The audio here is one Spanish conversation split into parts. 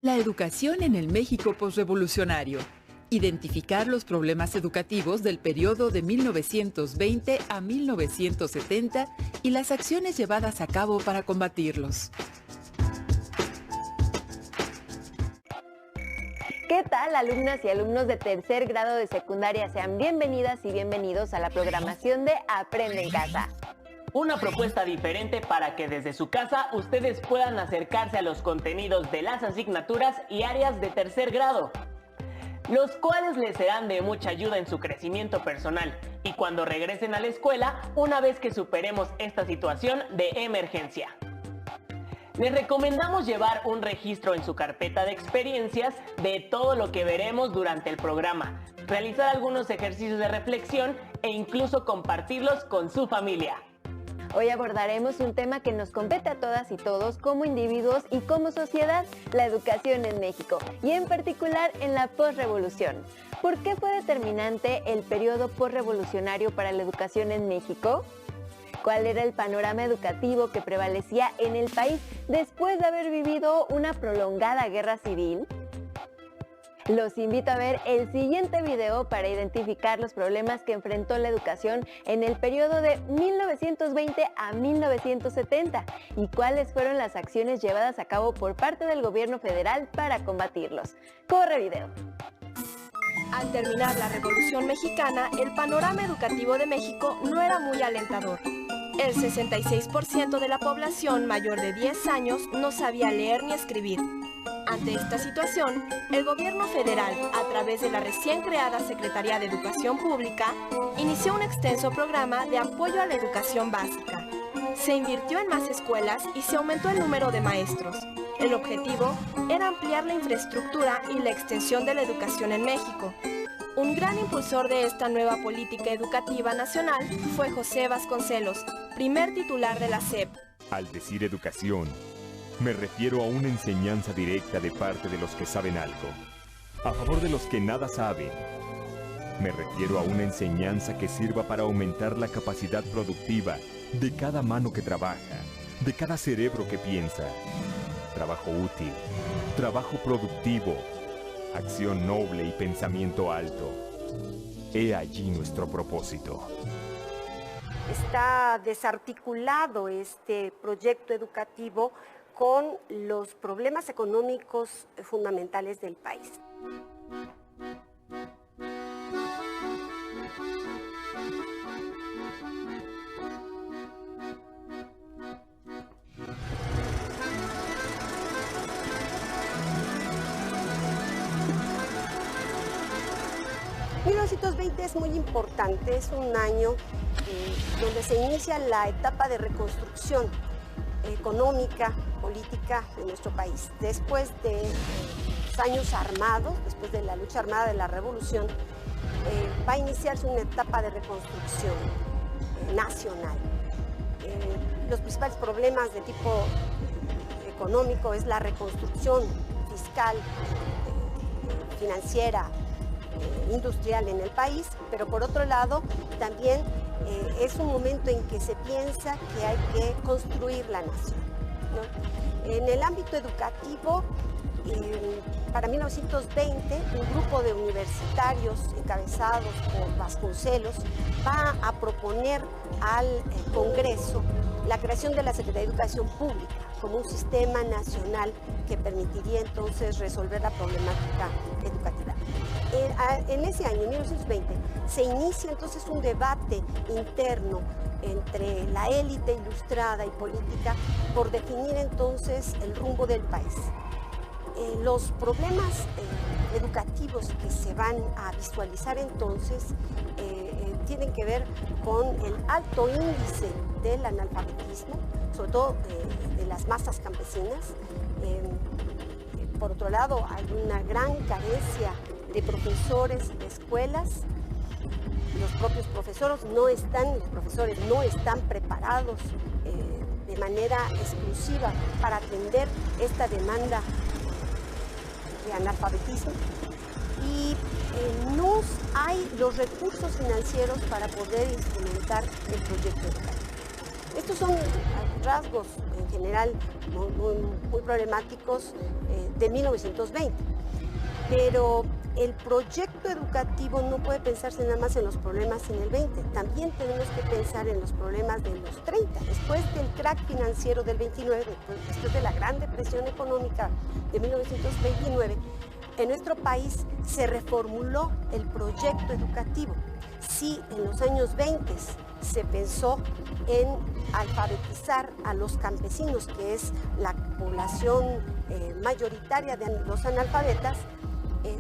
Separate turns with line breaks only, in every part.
La educación en el México posrevolucionario. Identificar los problemas educativos del periodo de 1920 a 1970 y las acciones llevadas a cabo para combatirlos.
¿Qué tal, alumnas y alumnos de tercer grado de secundaria? Sean bienvenidas y bienvenidos a la programación de Aprende en Casa.
Una propuesta diferente para que desde su casa ustedes puedan acercarse a los contenidos de las asignaturas y áreas de tercer grado, los cuales les serán de mucha ayuda en su crecimiento personal y cuando regresen a la escuela una vez que superemos esta situación de emergencia. Les recomendamos llevar un registro en su carpeta de experiencias de todo lo que veremos durante el programa, realizar algunos ejercicios de reflexión e incluso compartirlos con su familia.
Hoy abordaremos un tema que nos compete a todas y todos como individuos y como sociedad, la educación en México, y en particular en la posrevolución. ¿Por qué fue determinante el periodo posrevolucionario para la educación en México? ¿Cuál era el panorama educativo que prevalecía en el país después de haber vivido una prolongada guerra civil? Los invito a ver el siguiente video para identificar los problemas que enfrentó la educación en el periodo de 1920 a 1970 y cuáles fueron las acciones llevadas a cabo por parte del gobierno federal para combatirlos. ¡Corre video!
Al terminar la Revolución Mexicana, el panorama educativo de México no era muy alentador. El 66% de la población mayor de 10 años no sabía leer ni escribir. Ante esta situación, el gobierno federal, a través de la recién creada Secretaría de Educación Pública, inició un extenso programa de apoyo a la educación básica. Se invirtió en más escuelas y se aumentó el número de maestros. El objetivo era ampliar la infraestructura y la extensión de la educación en México. Un gran impulsor de esta nueva política educativa nacional fue José Vasconcelos, primer titular de la SEP.
Al decir educación, me refiero a una enseñanza directa de parte de los que saben algo, a favor de los que nada saben. Me refiero a una enseñanza que sirva para aumentar la capacidad productiva de cada mano que trabaja, de cada cerebro que piensa. Trabajo útil, trabajo productivo, acción noble y pensamiento alto. He allí nuestro propósito.
Está desarticulado este proyecto educativo con los problemas económicos fundamentales del país. En 1920 es muy importante, es un año donde se inicia la etapa de reconstrucción económica, política de nuestro país. Después de los años armados, después de la lucha armada de la revolución, va a iniciarse una etapa de reconstrucción nacional. Los principales problemas de tipo económico es la reconstrucción fiscal, financiera, industrial en el país, pero por otro lado también es un momento en que se piensa que hay que construir la nación, ¿no? En el ámbito educativo, para 1920, un grupo de universitarios encabezados por Vasconcelos va a proponer al Congreso la creación de la Secretaría de Educación Pública como un sistema nacional que permitiría entonces resolver la problemática educativa. En ese año, 1920, se inicia entonces un debate interno entre la élite ilustrada y política por definir entonces el rumbo del país. Los problemas educativos que se van a visualizar entonces tienen que ver con el alto índice del analfabetismo, sobre todo de las masas campesinas. Por otro lado, hay una gran carencia de profesores de escuelas. Los propios profesores no están preparados de manera exclusiva para atender esta demanda de analfabetismo y no hay los recursos financieros para poder instrumentar el proyecto educativo. Estos son rasgos en general muy problemáticos de 1920. Pero el proyecto educativo no puede pensarse nada más en los problemas en el 20, también tenemos que pensar en los problemas de los 30, después del crack financiero del 29, después de la gran depresión económica de 1929, en nuestro país se reformuló el proyecto educativo. Sí, en los años 20 se pensó en alfabetizar a los campesinos, que es la población mayoritaria de los analfabetas.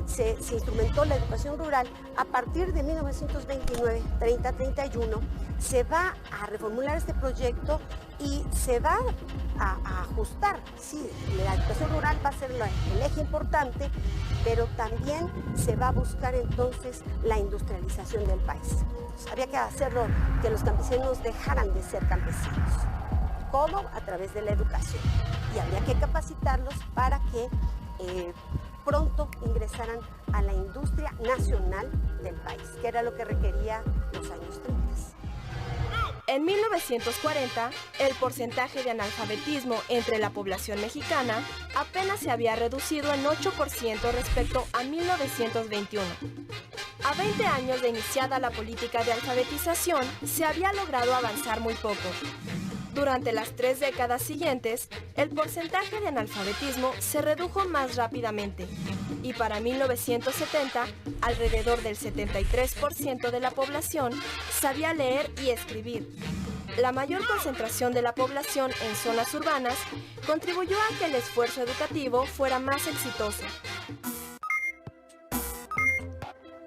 Se instrumentó la educación rural. A partir de 1929, 30-31, se va a reformular este proyecto y se va a ajustar. Sí, la educación rural va a ser el eje importante, pero también se va a buscar entonces la industrialización del país. Entonces, había que hacerlo, que los campesinos dejaran de ser campesinos. ¿Cómo? A través de la educación. Y había que capacitarlos para que pronto ingresaran a la industria nacional del país, que era lo que requería los años 30.
En 1940, el porcentaje de analfabetismo entre la población mexicana apenas se había reducido en 8% respecto a 1921. A 20 años de iniciada la política de alfabetización, se había logrado avanzar muy poco. Durante las 3 décadas siguientes, el porcentaje de analfabetismo se redujo más rápidamente y para 1970, alrededor del 73% de la población sabía leer y escribir. La mayor concentración de la población en zonas urbanas contribuyó a que el esfuerzo educativo fuera más exitoso.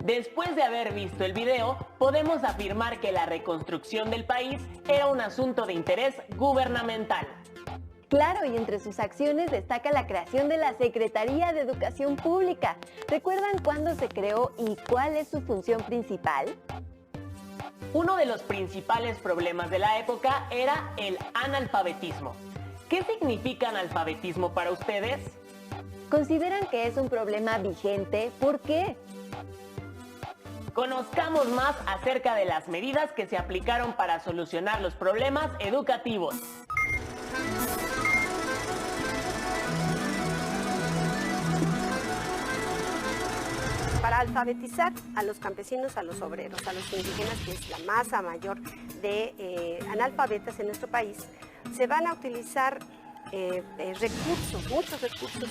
Después de haber visto el video, podemos afirmar que la reconstrucción del país era un asunto de interés gubernamental.
Claro, y entre sus acciones destaca la creación de la Secretaría de Educación Pública. ¿Recuerdan cuándo se creó y cuál es su función principal?
Uno de los principales problemas de la época era el analfabetismo. ¿Qué significa analfabetismo para ustedes?
¿Consideran que es un problema vigente? ¿Por qué?
Conozcamos más acerca de las medidas que se aplicaron para solucionar los problemas educativos.
Para alfabetizar a los campesinos, a los obreros, a los indígenas, que es la masa mayor de analfabetas en nuestro país, se van a utilizar recursos, muchos recursos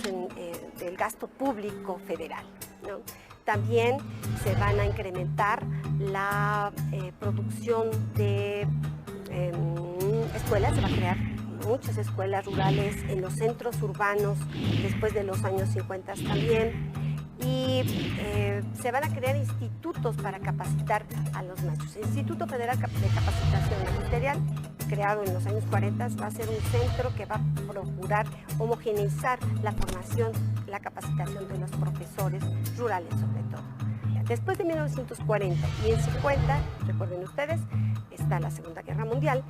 del gasto público federal, ¿no? También se van a incrementar la producción de escuelas, se va a crear muchas escuelas rurales en los centros urbanos después de los años 50 también. Y se van a crear institutos para capacitar a los maestros. El Instituto Federal de Capacitación Magisterial, creado en los años 40, va a ser un centro que va a procurar homogeneizar la formación, la capacitación de los profesores rurales sobre todo. Después de 1940 y en 50, recuerden ustedes, está la Segunda Guerra Mundial,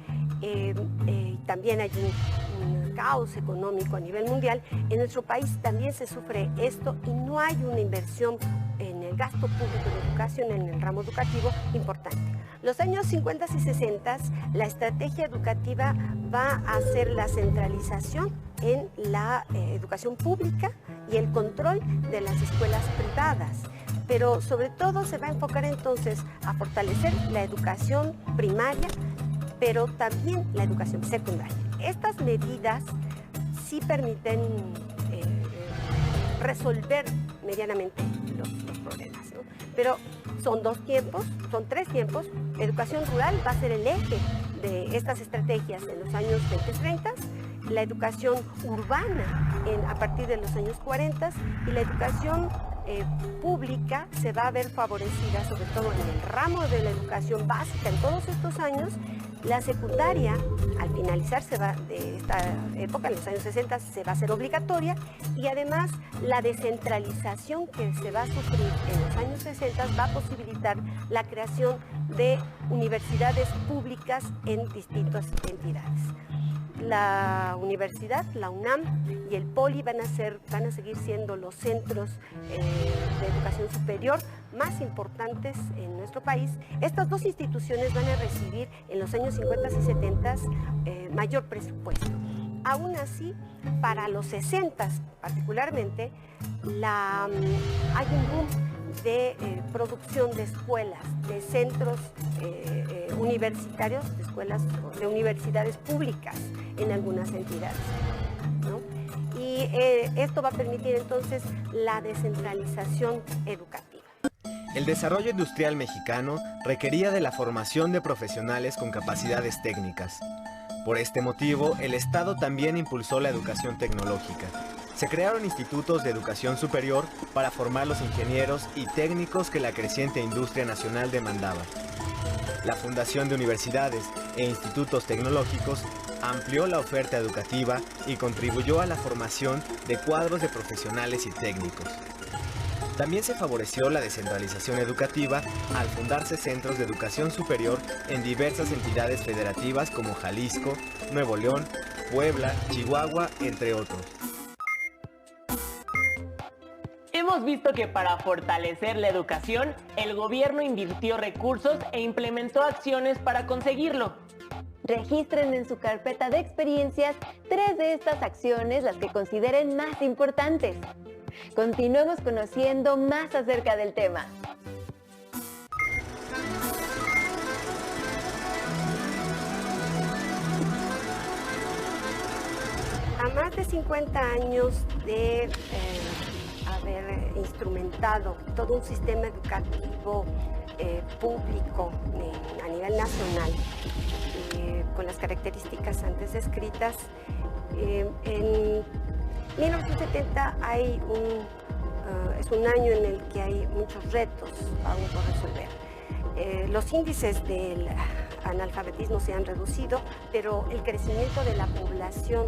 también hay un caos económico a nivel mundial. En nuestro país también se sufre esto y no hay una inversión en el gasto público de educación, en el ramo educativo, importante. Los años 50 y 60, la estrategia educativa va a ser la centralización en la educación pública y el control de las escuelas privadas. Pero sobre todo se va a enfocar entonces a fortalecer la educación primaria, pero también la educación secundaria. Estas medidas sí permiten resolver medianamente los problemas, ¿no? Pero son son 3 tiempos. Educación rural va a ser el eje de estas estrategias en los años 20-30, la educación urbana a partir de los años 40 y la educación pública se va a ver favorecida sobre todo en el ramo de la educación básica en todos estos años. La secundaria, al finalizar de esta época, en los años 60, se va a hacer obligatoria y además la descentralización que se va a sufrir en los años 60 va a posibilitar la creación de universidades públicas en distintas entidades. La universidad, la UNAM y el POLI van a seguir siendo los centros de educación superior más importantes en nuestro país. Estas dos instituciones van a recibir en los años 50 y 70 mayor presupuesto. Aún así, para los 60 particularmente, hay un boom de producción de escuelas, de centros universitarios, de escuelas, de universidades públicas en algunas entidades, ¿no? Y esto va a permitir entonces la descentralización educativa.
El desarrollo industrial mexicano requería de la formación de profesionales con capacidades técnicas. Por este motivo, el Estado también impulsó la educación tecnológica. Se crearon institutos de educación superior para formar los ingenieros y técnicos que la creciente industria nacional demandaba. La fundación de universidades e institutos tecnológicos amplió la oferta educativa y contribuyó a la formación de cuadros de profesionales y técnicos. También se favoreció la descentralización educativa al fundarse centros de educación superior en diversas entidades federativas como Jalisco, Nuevo León, Puebla, Chihuahua, entre otros.
Hemos visto que para fortalecer la educación, el gobierno invirtió recursos e implementó acciones para conseguirlo.
Registren en su carpeta de experiencias 3 de estas acciones, las que consideren más importantes. Continuemos conociendo más acerca del tema.
A más de 50 años de haber instrumentado todo un sistema educativo público a nivel nacional, con las características antes descritas, en 1970 es un año en el que hay muchos retos aún por resolver. Los índices del analfabetismo se han reducido, pero el crecimiento de la población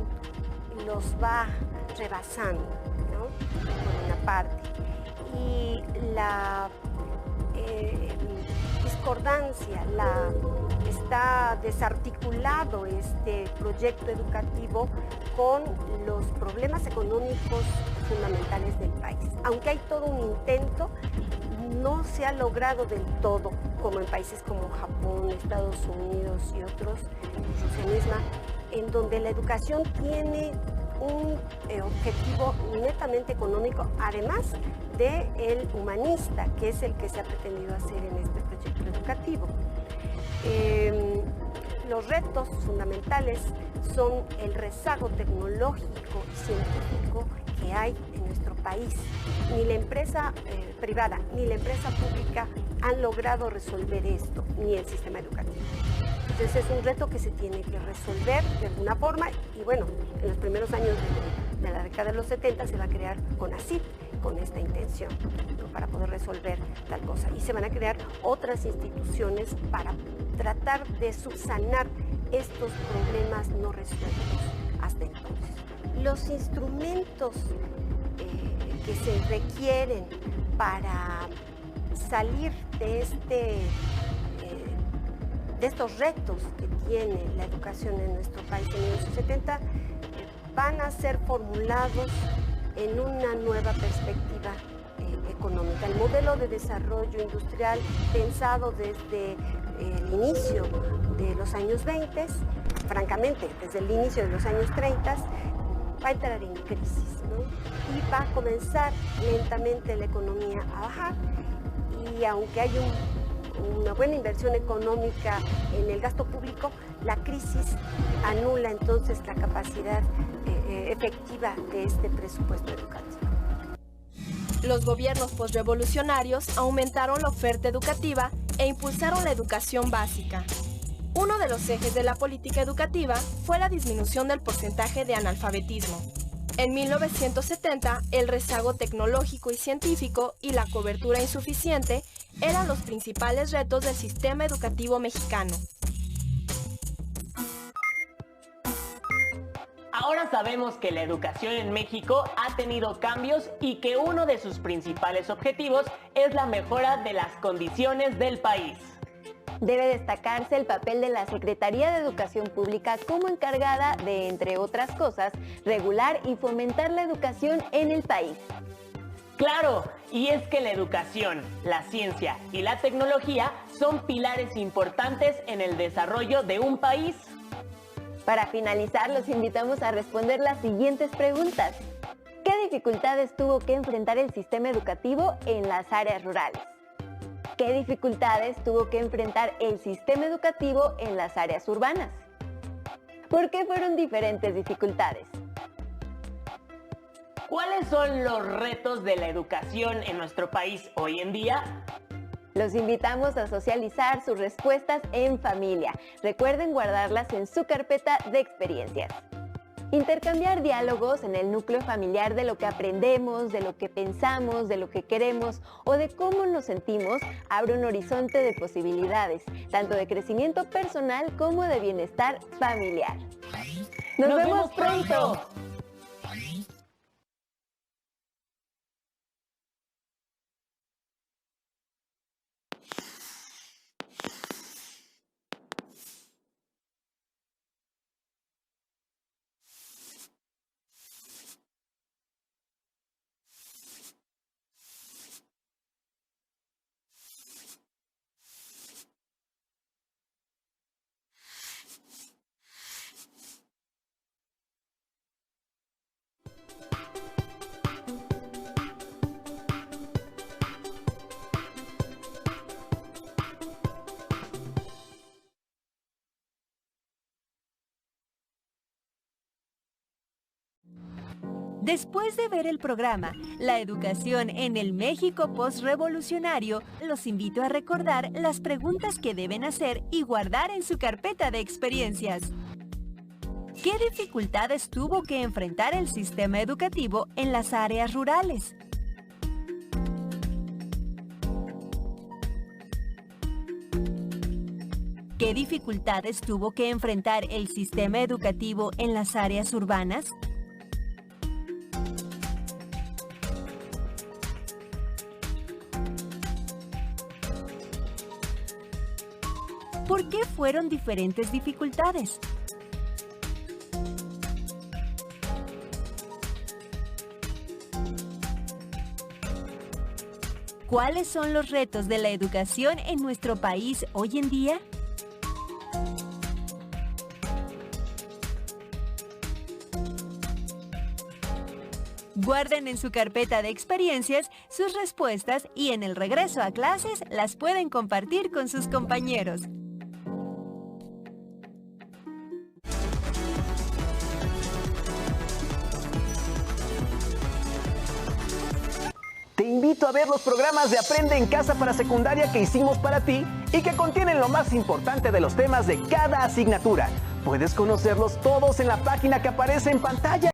los va rebasando, ¿no? Por una parte. Y la discordancia, está desarticulado este proyecto educativo con los problemas económicos fundamentales del país. Aunque hay todo un intento, no se ha logrado del todo, como en países como Japón, Estados Unidos y otros, Rusia misma, en donde la educación tiene un objetivo netamente económico, además del humanista, que es el que se ha pretendido hacer en este proyecto educativo. Los retos fundamentales son el rezago tecnológico y científico que hay en nuestro país. Ni la empresa privada ni la empresa pública han logrado resolver esto, ni el sistema educativo. Entonces es un reto que se tiene que resolver de alguna forma y bueno, en los primeros años de la década de los 70 se va a crear CONACYT con esta intención, ¿no? Para poder resolver tal cosa. Y se van a crear otras instituciones para tratar de subsanar estos problemas no resueltos hasta entonces. Los instrumentos que se requieren para salir de estos retos que tiene la educación en nuestro país en los 70 van a ser formulados en una nueva perspectiva económica. El modelo de desarrollo industrial pensado desde el inicio de los años 20, francamente desde el inicio de los años 30, va a entrar en crisis, ¿no? Y va a comenzar lentamente la economía a bajar y aunque hay una buena inversión económica en el gasto público, la crisis anula entonces la capacidad efectiva de este presupuesto educativo.
Los gobiernos posrevolucionarios aumentaron la oferta educativa e impulsaron la educación básica. Uno de los ejes de la política educativa fue la disminución del porcentaje de analfabetismo. En 1970, el rezago tecnológico y científico y la cobertura insuficiente eran los principales retos del sistema educativo mexicano.
Ahora sabemos que la educación en México ha tenido cambios y que uno de sus principales objetivos es la mejora de las condiciones del país.
Debe destacarse el papel de la Secretaría de Educación Pública como encargada de, entre otras cosas, regular y fomentar la educación en el país.
Claro, y es que la educación, la ciencia y la tecnología son pilares importantes en el desarrollo de un país.
Para finalizar, los invitamos a responder las siguientes preguntas. ¿Qué dificultades tuvo que enfrentar el sistema educativo en las áreas rurales? ¿Qué dificultades tuvo que enfrentar el sistema educativo en las áreas urbanas? ¿Por qué fueron diferentes dificultades?
¿Cuáles son los retos de la educación en nuestro país hoy en día?
Los invitamos a socializar sus respuestas en familia. Recuerden guardarlas en su carpeta de experiencias. Intercambiar diálogos en el núcleo familiar de lo que aprendemos, de lo que pensamos, de lo que queremos o de cómo nos sentimos abre un horizonte de posibilidades, tanto de crecimiento personal como de bienestar familiar. ¡Nos vemos pronto!
Después de ver el programa La educación en el México postrevolucionario, los invito a recordar las preguntas que deben hacer y guardar en su carpeta de experiencias. ¿Qué dificultades tuvo que enfrentar el sistema educativo en las áreas rurales? ¿Qué dificultades tuvo que enfrentar el sistema educativo en las áreas urbanas? ¿Por qué fueron diferentes dificultades? ¿Cuáles son los retos de la educación en nuestro país hoy en día? Guarden en su carpeta de experiencias sus respuestas y en el regreso a clases las pueden compartir con sus compañeros.
Te invito a ver los programas de Aprende en Casa para Secundaria que hicimos para ti y que contienen lo más importante de los temas de cada asignatura. Puedes conocerlos todos en la página que aparece en pantalla.